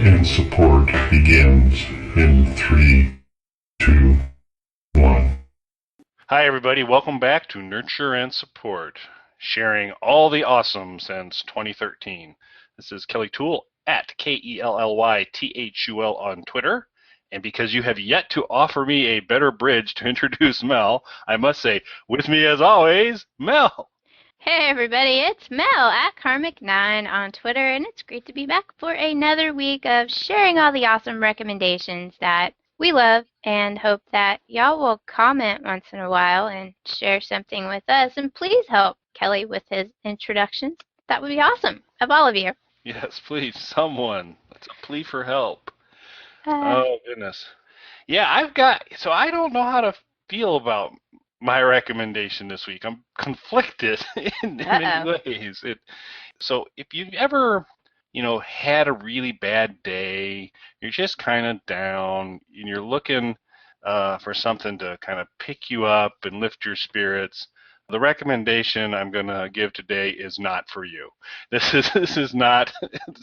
and support begins in 3, 2, 1. Hi, everybody. Welcome back to Nurture and Support, sharing all the awesome since 2013. This is Kelly Toole at KELLYTHUL on Twitter. And because you have yet to offer me a better bridge to introduce Mel, I must say, with me as always, Mel. Hey everybody, it's Mel at Karmic9 on Twitter, and it's great to be back for another week of sharing all the awesome recommendations that we love, and hope that y'all will comment once in a while and share something with us, and please help Kelly with his introductions. That would be awesome, of all of you. Yes, please, someone. That's a plea for help. Oh, goodness. Yeah, so I don't know how to feel about my recommendation this week. I'm conflicted in many ways. So if you've ever, had a really bad day, you're just kind of down, and you're looking for something to kind of pick you up and lift your spirits, the recommendation I'm going to give today is not for you. This is not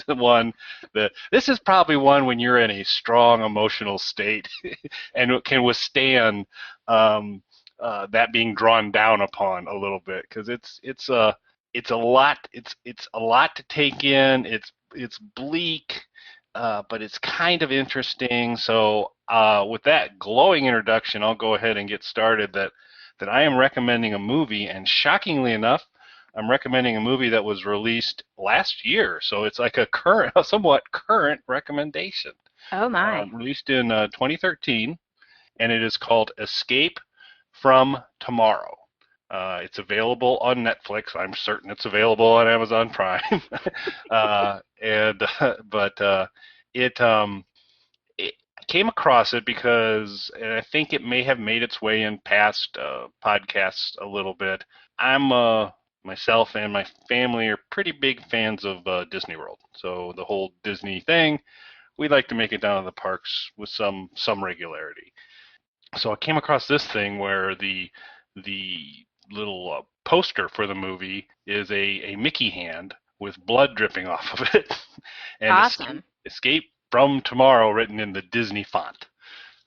the one this is probably one when you're in a strong emotional state and can withstand that being drawn down upon a little bit, because it's a lot to take in. It's bleak, but it's kind of interesting. So with that glowing introduction, I'll go ahead and get started. That I am recommending a movie, and shockingly enough, I'm recommending a movie that was released last year. So it's like a somewhat current recommendation. Oh my. Released in 2013, and it is called Escape from Tomorrow. It's available on Netflix. I'm certain it's available on Amazon Prime. It came across it because, and I think it may have made its way in past podcasts a little bit. Myself and my family are pretty big fans of Disney World. So the whole Disney thing, we like to make it down to the parks with some regularity. So I came across this thing where the little poster for the movie is a Mickey hand with blood dripping off of it, and Awesome. Escape from Tomorrow written in the Disney font.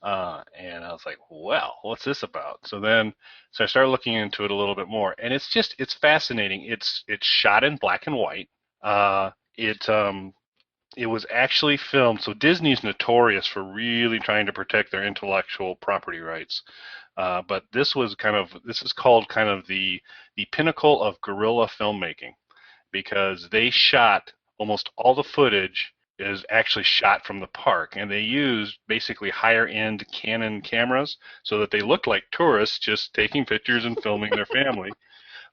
And I was like, well, what's this about? So I started looking into it a little bit more, and it's fascinating. It's shot in black and white. It was actually filmed. So Disney's notorious for really trying to protect their intellectual property rights. But this is called kind of the pinnacle of guerrilla filmmaking, because they shot almost all the footage is actually shot from the park, and they used basically higher end Canon cameras so that they looked like tourists just taking pictures and filming their family.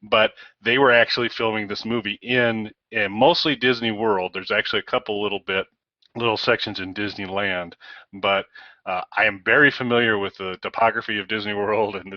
But they were actually filming this movie in mostly Disney World. There's actually a couple little sections in Disneyland, but I am very familiar with the topography of Disney World and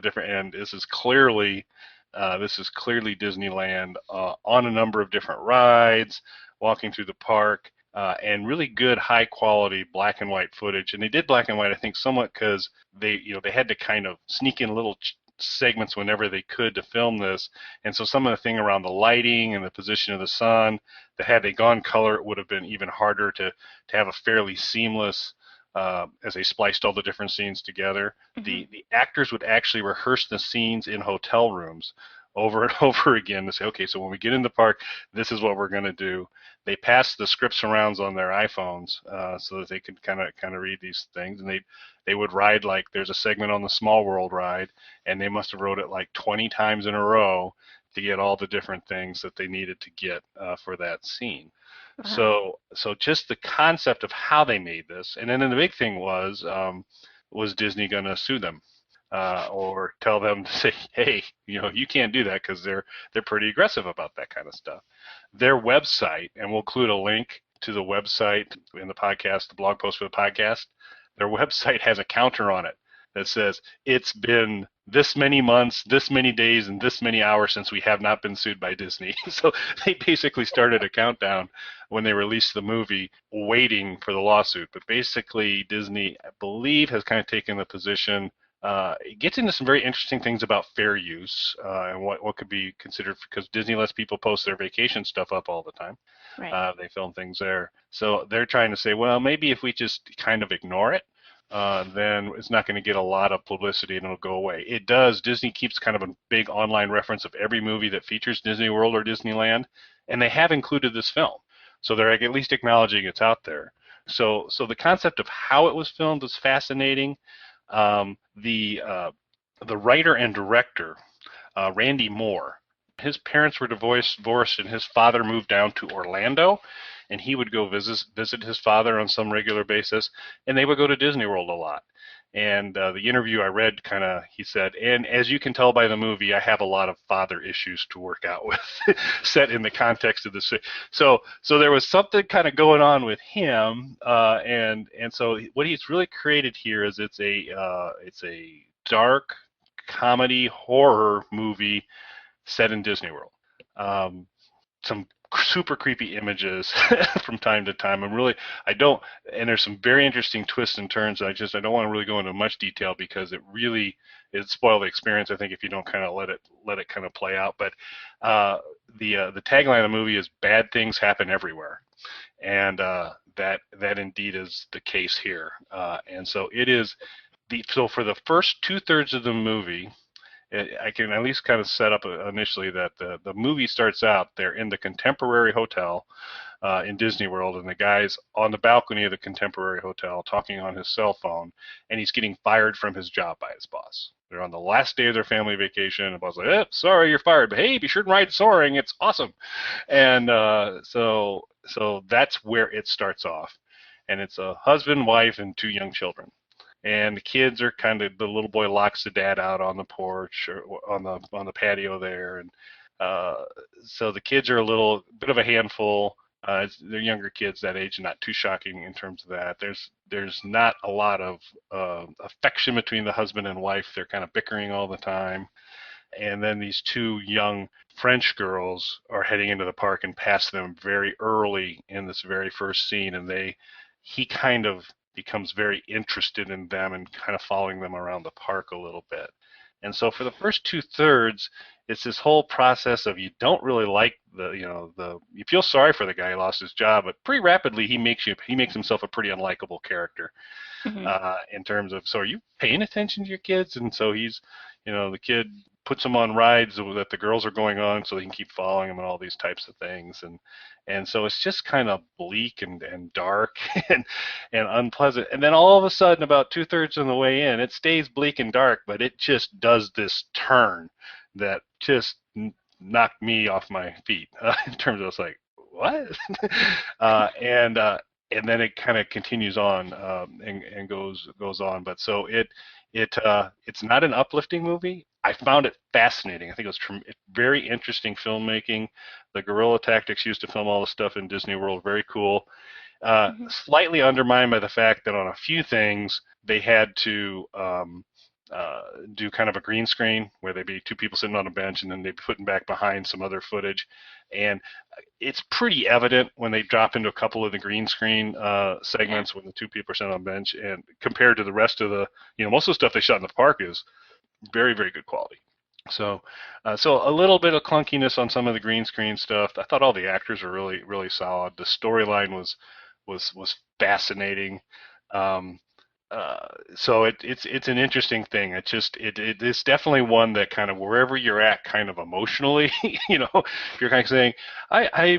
this is clearly Disneyland, on a number of different rides, walking through the park, and really good high quality black and white footage. And they did black and white, I think, somewhat because they had to kind of sneak in little segments whenever they could to film this, and so some of the thing around the lighting and the position of the sun, that had they gone color, it would have been even harder to have a fairly seamless, as they spliced all the different scenes together. Mm-hmm. The actors would actually rehearse the scenes in hotel rooms over and over again to say, okay, so when we get in the park, this is what we're going to do. They passed the scripts around on their iPhones so that they could kind of read these things, and they would ride, like, there's a segment on the Small World ride, and they must have wrote it like 20 times in a row to get all the different things that they needed to get for that scene. Wow. So just the concept of how they made this, and then the big thing was Disney going to sue them? Or tell them to say, hey, you can't do that, because they're pretty aggressive about that kind of stuff. Their website, and we'll include a link to the website in the podcast, the blog post for the podcast. Their website has a counter on it that says it's been this many months, this many days, and this many hours since we have not been sued by Disney. So they basically started a countdown when they released the movie, waiting for the lawsuit. But basically, Disney, I believe, has kind of taken the position it gets into some very interesting things about fair use and what could be considered, because Disney lets people post their vacation stuff up all the time. Right. They film things there. So they're trying to say, well, maybe if we just kind of ignore it, then it's not going to get a lot of publicity and it'll go away. It does. Disney keeps kind of a big online reference of every movie that features Disney World or Disneyland, and they have included this film. So they're at least acknowledging it's out there. So the concept of how it was filmed is fascinating. The writer and director, Randy Moore, his parents were divorced, and his father moved down to Orlando, and he would go visit his father on some regular basis, and they would go to Disney World a lot. And the interview I read, he said, and as you can tell by the movie, I have a lot of father issues to work out with, set in the context of this. So there was something kind of going on with him, and so what he's really created here is it's a dark comedy horror movie set in Disney World. Some super creepy images from time to time. And there's some very interesting twists and turns. I don't want to really go into much detail because it'd spoil the experience, I think, if you don't kind of let it kind of play out. But the tagline of the movie is "Bad things happen everywhere," and that indeed is the case here. And so it is so for the first 2/3 of the movie, I can at least kind of set up initially that the movie starts out, they're in the Contemporary Hotel in Disney World, and the guy's on the balcony of the Contemporary Hotel talking on his cell phone, and he's getting fired from his job by his boss. They're on the last day of their family vacation, and the boss is like, sorry, you're fired, but hey, be sure to ride Soaring, it's awesome. And so that's where it starts off. And it's a husband, wife, and 2 young children. And the kids are the little boy locks the dad out on the porch or on the patio there, and so the kids are a little bit of a handful. They're younger kids that age, not too shocking in terms of that. There's not a lot of affection between the husband and wife. They're kind of bickering all the time. And then these 2 young French girls are heading into the park and pass them very early in this very first scene, and he kind of becomes very interested in them and kind of following them around the park a little bit. And so for the first 2/3, it's this whole process of you don't really like you feel sorry for the guy who lost his job, but pretty rapidly he makes himself a pretty unlikable character. In terms of, so are you paying attention to your kids? And so he's, the kid puts them on rides that the girls are going on so he can keep following them and all these types of things. And so it's just kind of bleak and dark and unpleasant. And then all of a sudden, about 2/3 of the way in, it stays bleak and dark, but it just does this turn that just knocked me off my feet in terms of, it's like, what? And then it kind of continues on and goes on. But so it's not an uplifting movie. I found it fascinating. I think it was very interesting filmmaking. The guerrilla tactics used to film all the stuff in Disney World, very cool. Slightly undermined by the fact that on a few things they had to do kind of a green screen where they'd be 2 people sitting on a bench and then they'd be putting back behind some other footage. And it's pretty evident when they drop into a couple of the green screen segments when the 2 people are sitting on a bench, and compared to the rest of most of the stuff they shot in the park is very, very good quality. So a little bit of clunkiness on some of the green screen stuff. I thought all the actors were really, really solid. The storyline was fascinating. So it's an interesting thing. It's definitely one that kind of, wherever you're at kind of emotionally, if you're kind of saying, I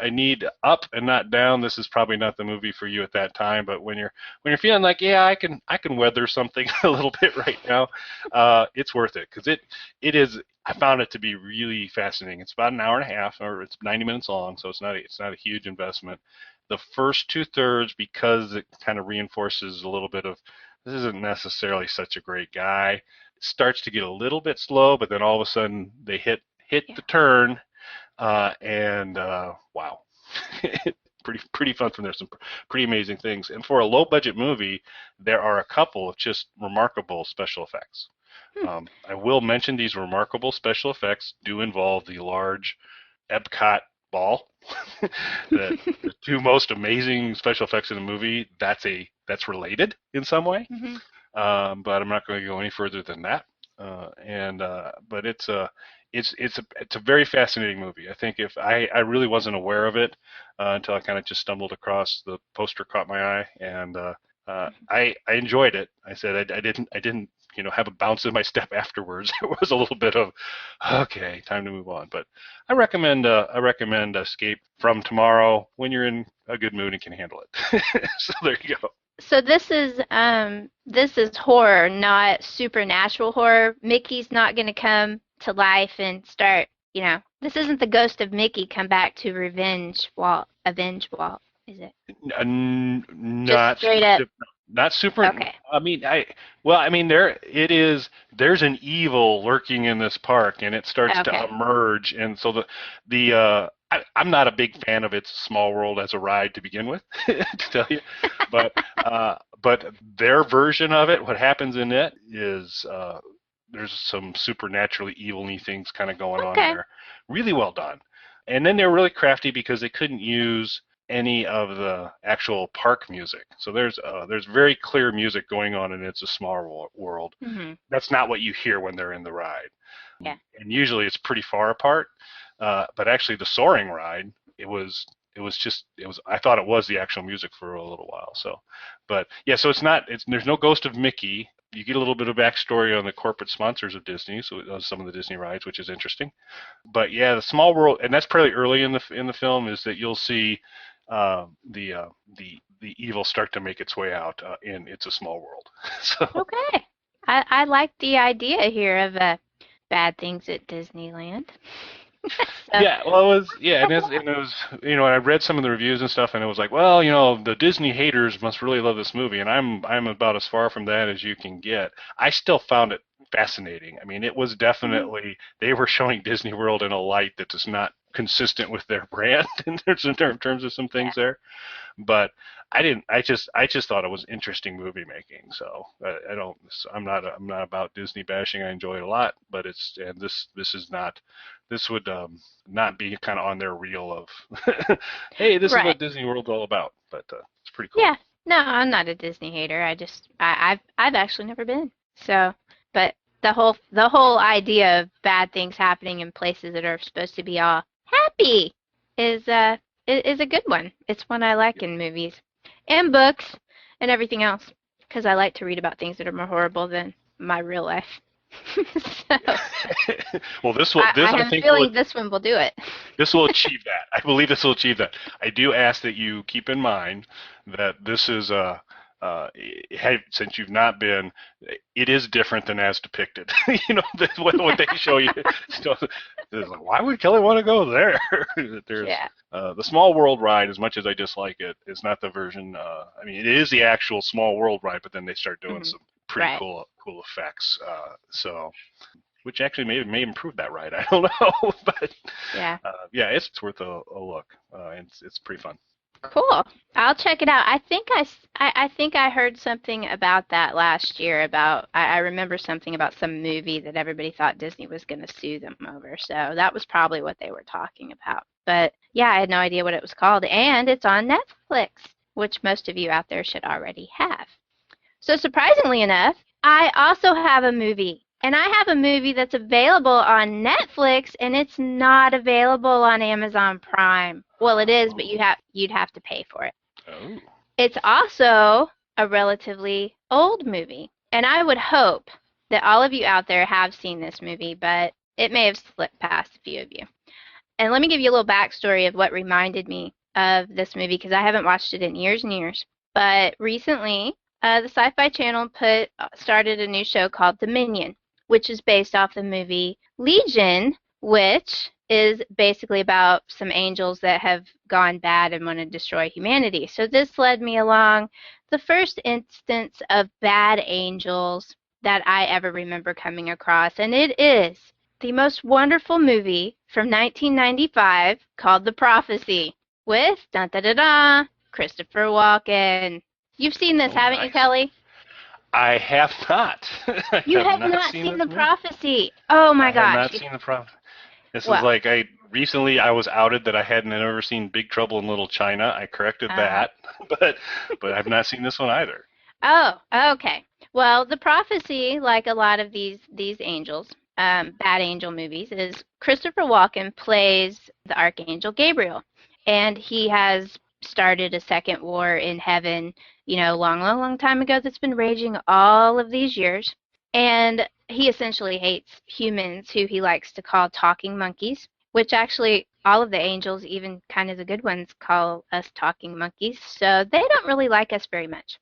need up and not down, this is probably not the movie for you at that time. But when you're feeling like, yeah, I can weather something a little bit right now, it's worth it, because it is. I found it to be really fascinating. It's about an hour and a half, or it's 90 minutes long, so it's not a huge investment. The first 2/3, because it kind of reinforces a little bit of, this isn't necessarily such a great guy, it starts to get a little bit slow, but then all of a sudden they hit the turn, and wow. Pretty fun from there. Some pretty amazing things. And for a low budget movie, there are a couple of just remarkable special effects. I will mention these remarkable special effects do involve the large Epcot ball. The 2 most amazing special effects in the movie, that's related in some way. but I'm not going to go any further than that. But it's a very fascinating movie. I think if I really wasn't aware of it until I kind of just stumbled across the poster, caught my eye, and I enjoyed it. I said I didn't have a bounce in my step afterwards. It was a little bit of okay, time to move on. But I recommend Escape from Tomorrow when you're in a good mood and can handle it. So there you go. So this is horror, not supernatural horror. Mickey's not going to come to life and start, this isn't the ghost of Mickey come back to avenge Walt, is it? Not straight up. not super. Okay. I mean, there's an evil lurking in this park, and it starts to emerge, and so I'm not a big fan of It's a Small World as a ride to begin with, to tell you, but their version of it, what happens in it is there's some supernaturally evil-y things kind of going on there. Really well done. And then they're really crafty because they couldn't use any of the actual park music. So there's very clear music going on in It's a Small World. Mm-hmm. That's not what you hear when they're in the ride. Yeah. And usually it's pretty far apart. But actually the soaring ride, I thought it was the actual music for a little while. So, but yeah, so there's no ghost of Mickey. You get a little bit of backstory on the corporate sponsors of Disney, so some of the Disney rides, which is interesting. But yeah, the Small World, and that's pretty early in the film, is that you'll see the evil start to make its way out in It's a Small World. So. Okay, I like the idea here of bad things at Disneyland. Yeah, well, it was, I read some of the reviews and stuff, and it was like, well, the Disney haters must really love this movie, and I'm about as far from that as you can get. I still found it fascinating. I mean, it was definitely, they were showing Disney World in a light that is not consistent with their brand in terms of some things there. But I just thought it was interesting movie making. So I'm not about Disney bashing. I enjoy it a lot, but this would not be kind of on their reel of, hey, this is what Disney World's all about. But it's pretty cool. Yeah, no, I'm not a Disney hater. I've actually never been. So, but the whole idea of bad things happening in places that are supposed to be all happy is a good one. It's one I like in movies and books and everything else, because I like to read about things that are more horrible than my real life. So, well, this one will do it. This will achieve that. I believe this will achieve that. I do ask that you keep in mind that this is since you've not been, it is different than as depicted. What they show you. Like, why would Kelly want to go there? The Small World ride, as much as I dislike it, is not the version. It is the actual Small World ride, but then they start doing some pretty cool effects. Which actually may improve that ride. I don't know, but it's worth a look. It's pretty fun. Cool. I'll check it out. I think I heard something about that last year. I remember something about some movie that everybody thought Disney was going to sue them over. So that was probably what they were talking about. But yeah, I had no idea what it was called, and it's on Netflix, which most of you out there should already have. So surprisingly enough, I also have a movie. And I have a movie that's available on Netflix, and it's not available on Amazon Prime. Well, it is, but you'd have to pay for it. Oh. It's also a relatively old movie, and I would hope that all of you out there have seen this movie, but it may have slipped past a few of you. And let me give you a little backstory of what reminded me of this movie, because I haven't watched it in years and years. But recently, the Sci-Fi Channel started a new show called Dominion, which is based off the movie Legion, which is basically about some angels that have gone bad and want to destroy humanity. So this led me along the first instance of bad angels that I ever remember coming across, and it is the most wonderful movie from 1995 called The Prophecy with Christopher Walken. You've seen this, haven't you, Kelly? I have not. You have not seen The Prophecy. Oh my gosh. I have not seen The Prophecy. This is like I was outed that I hadn't ever seen Big Trouble in Little China. I corrected that, but I've not seen this one either. Oh, okay. Well, the prophecy, like a lot of these angels, bad angel movies, is Christopher Walken plays the Archangel Gabriel, and he has started a second war in heaven, long, long, long time ago that's been raging all of these years. And he essentially hates humans who he likes to call talking monkeys, which actually all of the angels, even kind of the good ones, call us talking monkeys. So they don't really like us very much.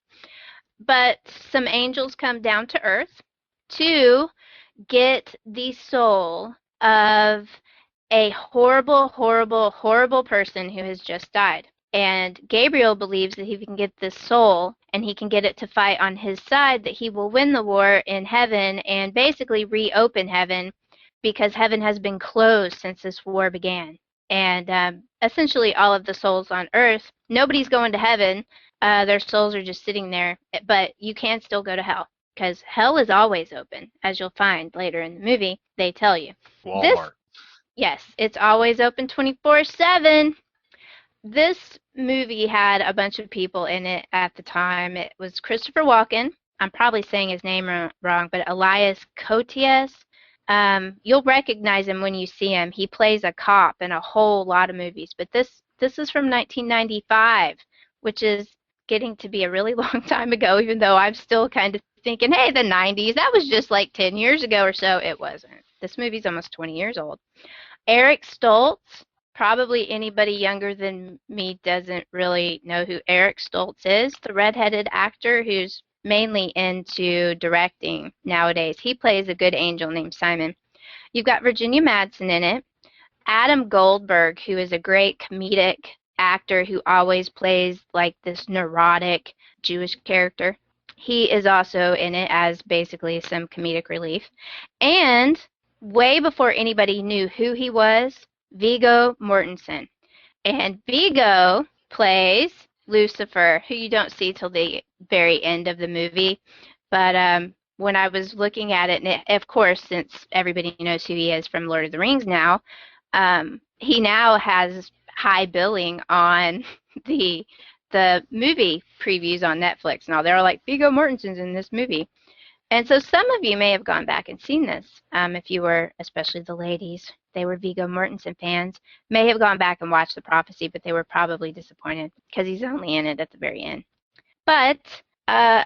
But some angels come down to earth to get the soul of a horrible, horrible, horrible person who has just died. And Gabriel believes that if he can get this soul and he can get it to fight on his side, that he will win the war in heaven and basically reopen heaven, because heaven has been closed since this war began. And essentially all of the souls on earth, nobody's going to heaven. Their souls are just sitting there, but you can still go to hell, because hell is always open, as you'll find later in the movie. They tell you. Walmart. Yes, it's always open 24/7. This movie had a bunch of people in it at the time. It was Christopher Walken. I'm probably saying his name wrong, but Elias Koteas. You'll recognize him when you see him. He plays a cop in a whole lot of movies, but this is from 1995, which is getting to be a really long time ago, even though I'm still kind of thinking, hey, the 90s, that was just like 10 years ago or so. It wasn't. This movie's almost 20 years old. Eric Stoltz, probably anybody younger than me doesn't really know who Eric Stoltz is, the redheaded actor who's mainly into directing nowadays. He plays a good angel named Simon. You've got Virginia Madsen in it. Adam Goldberg, who is a great comedic actor who always plays like this neurotic Jewish character. He is also in it as basically some comedic relief. And way before anybody knew who he was, Viggo Mortensen. And Viggo plays Lucifer, who you don't see till the very end of the movie. But when I was looking at it, and of course, since everybody knows who he is from Lord of the Rings now, he now has high billing on the movie previews on Netflix. Now they're like, Viggo Mortensen's in this movie. And so some of you may have gone back and seen this. If you were, especially the ladies, they were Viggo Mortensen fans, may have gone back and watched The Prophecy, but they were probably disappointed because he's only in it at the very end. But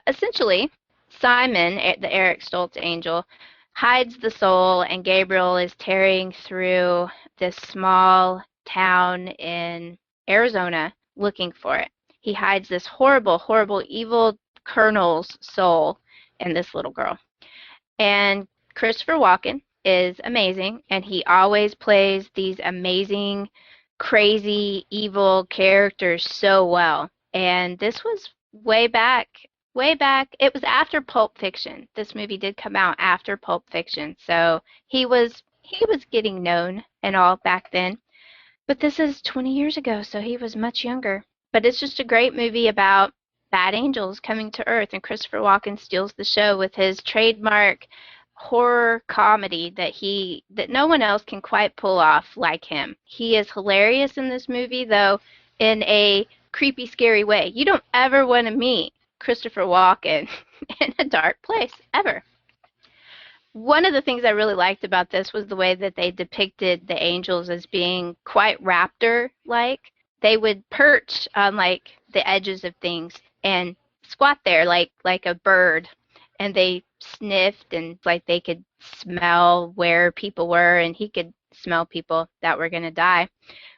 essentially, Simon, the Eric Stoltz angel, hides the soul, and Gabriel is tearing through this small town in Arizona looking for it. He hides this horrible, horrible, evil colonel's soul in this little girl. And Christopher Walken is amazing, and he always plays these amazing, crazy, evil characters so well. And this was way back. It was after Pulp Fiction. This movie did come out after Pulp Fiction, so he was getting known and all back then. But this is 20 years ago, so he was much younger. But it's just a great movie about bad angels coming to Earth, and Christopher Walken steals the show with his trademark horror comedy that no one else can quite pull off like him. He is hilarious in this movie, though, in a creepy, scary way. You don't ever want to meet Christopher Walken in a dark place, ever. One of the things I really liked about this was the way that they depicted the angels as being quite raptor-like. They would perch on like the edges of things and squat there like a bird, and they sniffed, and like they could smell where people were, and he could smell people that were going to die,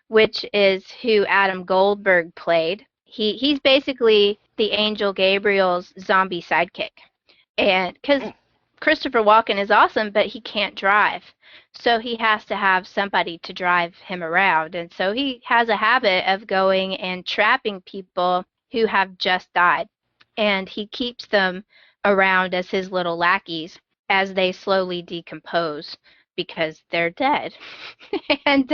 which is who Adam Goldberg played. He's basically the angel Gabriel's zombie sidekick. And because Christopher Walken is awesome, but he can't drive. So he has to have somebody to drive him around. And so he has a habit of going and trapping people who have just died. And he keeps them around as his little lackeys as they slowly decompose because they're dead. And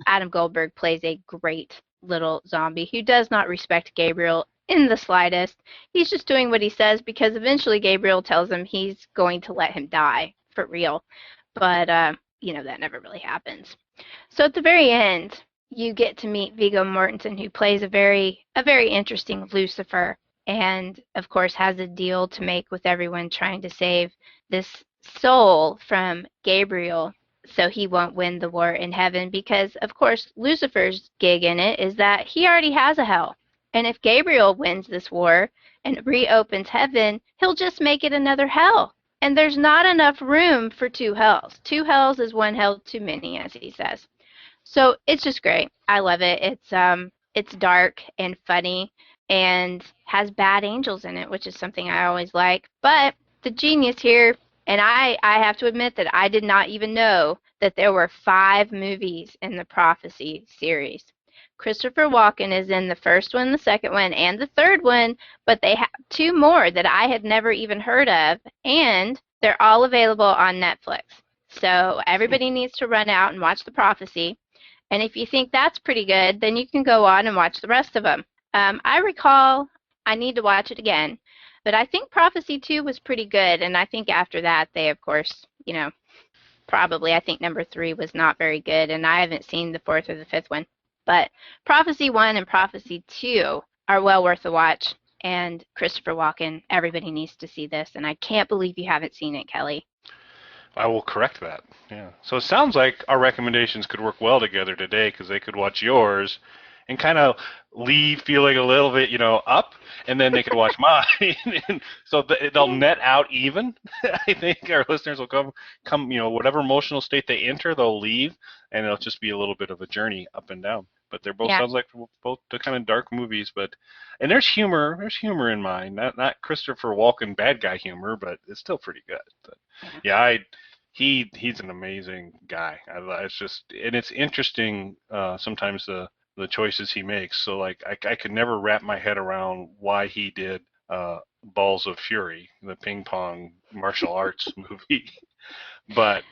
Adam Goldberg plays a great little zombie who does not respect Gabriel in the slightest. He's just doing what he says because eventually Gabriel tells him he's going to let him die for real. But, that never really happens. So at the very end, you get to meet Viggo Mortensen, who plays a very interesting Lucifer. and of course has a deal to make with everyone trying to save this soul from Gabriel so he won't win the war in heaven, because of course Lucifer's gig in it is that he already has a hell. And if Gabriel wins this war and reopens heaven, he'll just make it another hell. And there's not enough room for two hells. Two hells is one hell too many, as he says. So it's just great. I love it. It's dark and funny and has bad angels in it, which is something I always like. But the genius here, and I have to admit that I did not even know that there were 5 movies in the Prophecy series. Christopher Walken is in the first one, the second one, and the third one, but they have 2 more that I had never even heard of, and they're all available on Netflix. So everybody needs to run out and watch The Prophecy. And if you think that's pretty good, then you can go on and watch the rest of them. I recall, I need to watch it again, but I think Prophecy 2 was pretty good, and I think after that they, of course, probably, I think number 3 was not very good, and I haven't seen the 4th or the 5th one. But Prophecy 1 and Prophecy 2 are well worth the watch, and Christopher Walken, everybody needs to see this, and I can't believe you haven't seen it, Kelly. I will correct that. Yeah. So it sounds like our recommendations could work well together today, because they could watch yours and kind of leave feeling a little bit, up, and then they could watch mine. And so they'll net out even. I think our listeners will come, whatever emotional state they enter, they'll leave, and it'll just be a little bit of a journey up and down. But they're both, sounds like both the kind of dark movies, and there's humor in mine. Not Christopher Walken bad guy humor, but it's still pretty good. But yeah, he's an amazing guy. It's just, and it's interesting sometimes the choices he makes. So like I could never wrap my head around why he did Balls of Fury, the ping pong martial arts movie, but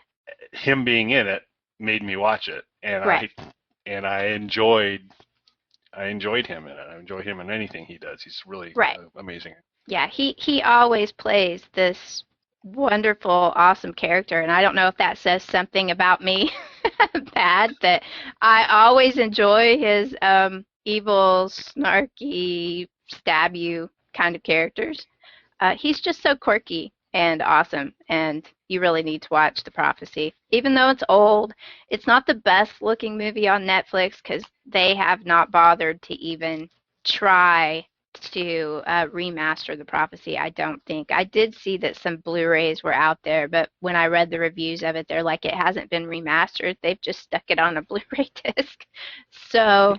him being in it made me watch it, and Right. I enjoyed him in it. I enjoy him in anything he does. He's really amazing. Yeah, he always plays this wonderful, awesome character, and I don't know if that says something about me bad, that I always enjoy his evil, snarky, stab you kind of characters. He's just so quirky and awesome, and you really need to watch The Prophecy. Even though it's old, it's not the best looking movie on Netflix, because they have not bothered to even try to remaster The Prophecy, I don't think. I did see that some Blu-rays were out there, but when I read the reviews of it, they're like, it hasn't been remastered. They've just stuck it on a Blu-ray disc. So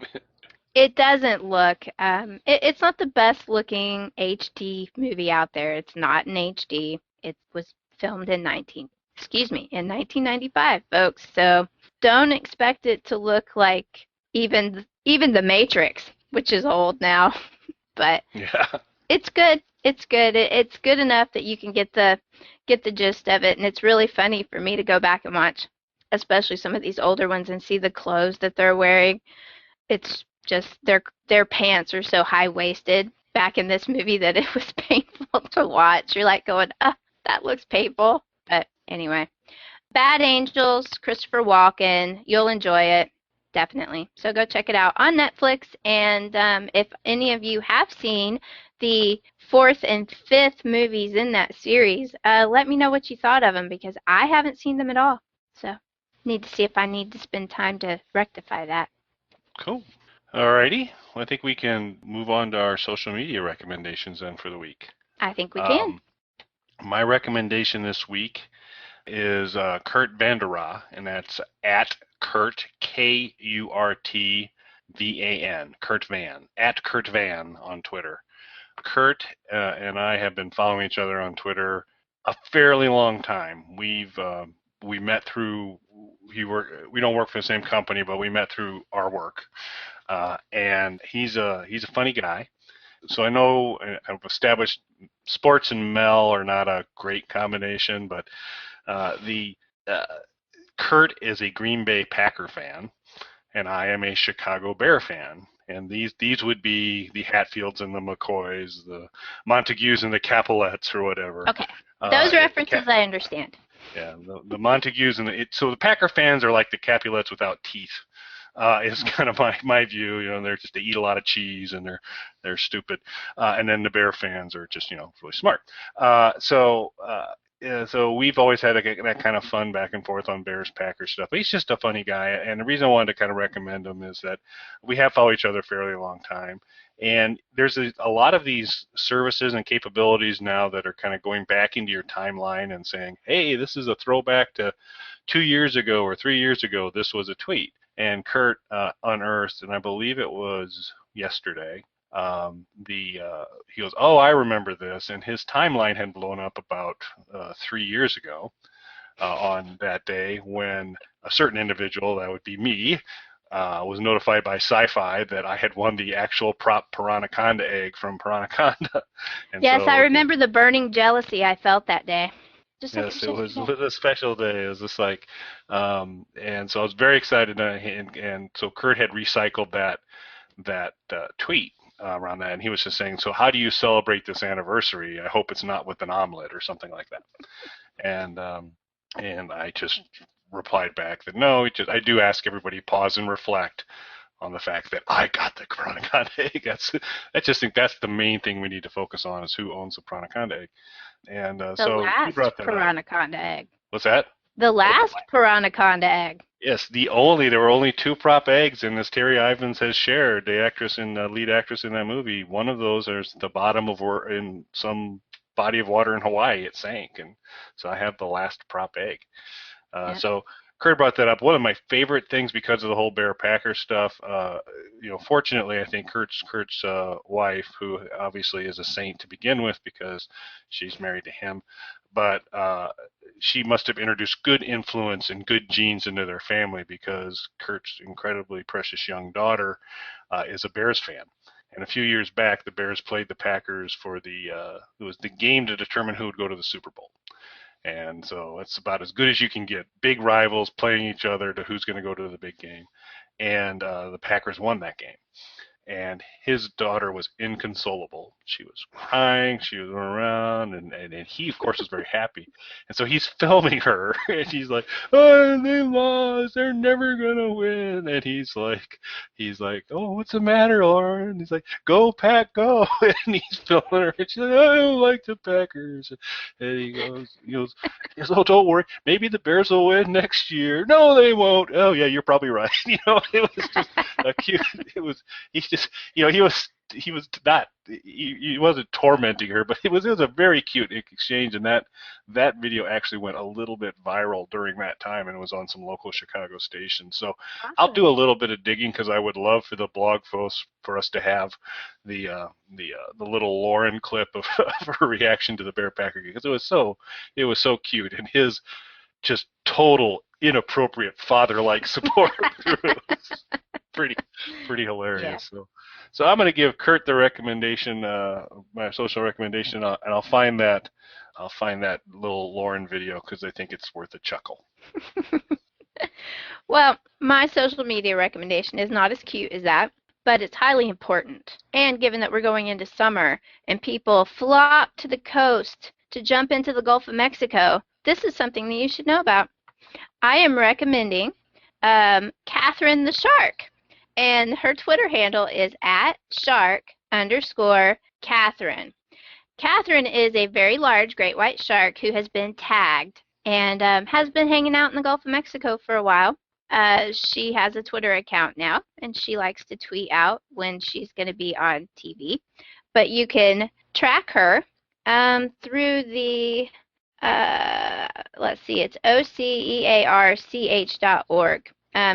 it doesn't look, it's not the best looking HD movie out there. It's not in HD. It was filmed in 1995, folks. So don't expect it to look like even The Matrix, which is old now. But it's good. It's good. It's good enough that you can get the gist of it, and it's really funny for me to go back and watch, especially some of these older ones, and see the clothes that they're wearing. It's just their pants are so high-waisted back in this movie that it was painful to watch. You're like going, that looks painful. But anyway, Bad Angels, Christopher Walken. You'll enjoy it. Definitely. So go check it out on Netflix. And if any of you have seen the 4th and 5th movies in that series, let me know what you thought of them, because I haven't seen them at all. So need to see if I need to spend time to rectify that. Cool. Alrighty. Well, I think we can move on to our social media recommendations then for the week. I think we can. My recommendation this week is Kurt Vanderraa, and that's at Kurt, Kurtvan, Kurt Van, at Kurt Van on Twitter. Kurt and I have been following each other on Twitter a fairly long time. We met through, we don't work for the same company, but we met through our work. And he's a funny guy. So I know I've established sports and Mel are not a great combination, but Kurt is a Green Bay Packer fan, and I am a Chicago Bear fan. And these would be the Hatfields and the McCoys, the Montagues and the Capulets, or whatever. Okay, those references I understand. Yeah, the Montagues and so the Packer fans are like the Capulets without teeth. is kind of my view. They eat a lot of cheese and they're stupid. And then the Bear fans are just really smart. So we've always had that kind of fun back and forth on Bears Packers stuff. But he's just a funny guy, and the reason I wanted to kind of recommend him is that we have followed each other a fairly long time, and there's a lot of these services and capabilities now that are kind of going back into your timeline and saying, hey, this is a throwback to 2 years ago or 3 years ago. This was a tweet, and Kurt unearthed, and I believe it was yesterday. He goes, oh, I remember this, and his timeline had blown up about 3 years ago on that day when a certain individual, that would be me, was notified by Sci-Fi that I had won the actual prop Piranaconda egg from Piranaconda. Yes, I remember the burning jealousy I felt that day. Yes, it was a special day. It was just like, and so I was very excited, and so Kurt had recycled that tweet around that, and he was just saying, so how do you celebrate this anniversary? I hope it's not with an omelet or something like that. And I just replied back that no, I do ask everybody pause and reflect on the fact that I got the Piranaconda egg. I just think that's the main thing we need to focus on is who owns the Piranaconda egg. And so he brought that Piranaconda egg. What's that? The last Piranaconda egg. Yes, there were only 2 prop eggs, and as Terry Ivins has shared, the lead actress in that movie, one of those is the bottom in some body of water in Hawaii. It sank, and so I have the last prop egg. So Kurt brought that up. One of my favorite things because of the whole Bear Packer stuff. Fortunately, I think Kurt's wife, who obviously is a saint to begin with because she's married to him, but she must have introduced good influence and good genes into their family because Kurt's incredibly precious young daughter is a Bears fan. And a few years back, the Bears played the Packers for it was the game to determine who would go to the Super Bowl. And so it's about as good as you can get. Big rivals playing each other to who's going to go to the big game. And the Packers won that game. And his daughter was inconsolable. She was crying. She was running around, and he, of course, was very happy. And so he's filming her, and he's like, "Oh, they lost. They're never gonna win." And he's like, "Oh, what's the matter, Lauren?" And he's like, "Go Pack, go!" And he's filming her, and she's like, "I don't like the Packers." And he goes, "Oh, don't worry. Maybe the Bears will win next year." "No, they won't." "Oh, yeah, you're probably right." It was just a cute. He wasn't tormenting her, but it was a very cute exchange, and that video actually went a little bit viral during that time, and it was on some local Chicago station. So awesome. I'll do a little bit of digging because I would love for the blog post for us to have the little Lauren clip of her reaction to the Bear Packer game because it was so cute, and his just total inappropriate father-like support. Pretty hilarious. Yeah. So I'm going to give Kurt the recommendation, my social recommendation, and I'll find that little Lauren video because I think it's worth a chuckle. Well, my social media recommendation is not as cute as that, but it's highly important. And given that we're going into summer and people flock to the coast to jump into the Gulf of Mexico, this is something that you should know about. I am recommending Catherine the Shark. And her Twitter handle is @shark_Catherine. Catherine is a very large great white shark who has been tagged and has been hanging out in the Gulf of Mexico for a while. She has a Twitter account now, and she likes to tweet out when she's going to be on TV. But you can track her through the, let's see, it's ocearch.org.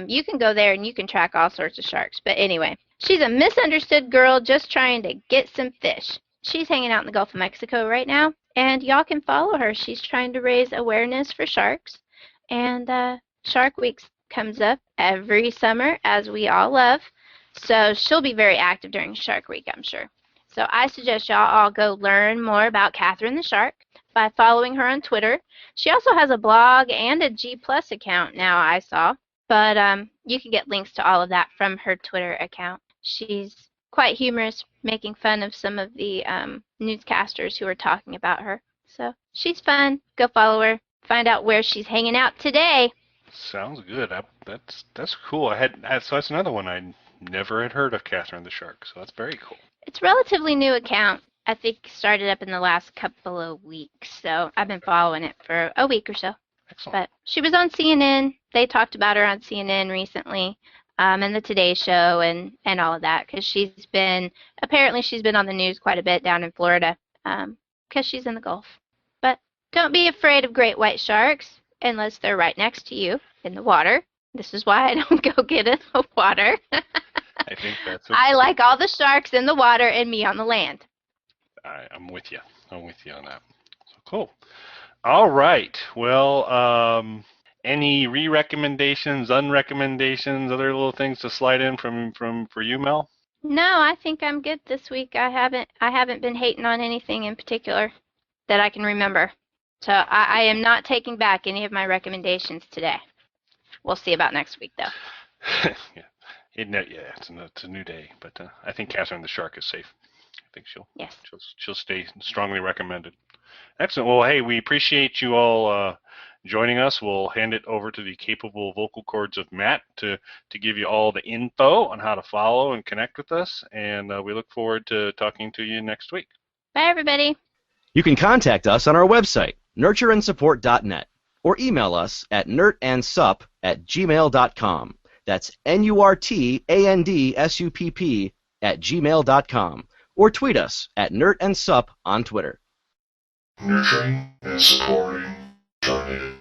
You can go there and you can track all sorts of sharks. But anyway, she's a misunderstood girl just trying to get some fish. She's hanging out in the Gulf of Mexico right now, and y'all can follow her. She's trying to raise awareness for sharks. And Shark Week comes up every summer, as we all love. So she'll be very active during Shark Week, I'm sure. So I suggest y'all all go learn more about Catherine the Shark by following her on Twitter. She also has a blog and a G+ account now, I saw. But you can get links to all of that from her Twitter account. She's quite humorous, making fun of some of the newscasters who are talking about her. So she's fun. Go follow her. Find out where she's hanging out today. Sounds good. That's cool. So that's another one I never had heard of, Catherine the Shark. So that's very cool. It's a relatively new account. I think started up in the last couple of weeks, so I've been following it for a week or so. Excellent. But she was on CNN. They talked about her on CNN recently, and the Today Show and all of that, because apparently she's been on the news quite a bit down in Florida, because she's in the Gulf. But don't be afraid of great white sharks unless they're right next to you in the water. This is why I don't go get in the water. I think I like all the sharks in the water and me on the land. I'm with you. I'm with you on that. So cool. All right. Well, any re-recommendations, unrecommendations, other little things to slide in for you, Mel? No, I think I'm good this week. I haven't been hating on anything in particular that I can remember. So I am not taking back any of my recommendations today. We'll see about next week, though. Yeah. It's a new day, but I think Catherine the Shark is safe. I think she'll stay strongly recommended. Excellent. Well, hey, we appreciate you all joining us. We'll hand it over to the capable vocal cords of Matt to give you all the info on how to follow and connect with us, and we look forward to talking to you next week. Bye, everybody. You can contact us on our website, nurtureandsupport.net, or email us at nurtandsupp@gmail.com. That's NURTANDSUPP@gmail.com. Or tweet us at nurtandsupp on Twitter. Nurturing and supporting Terminated.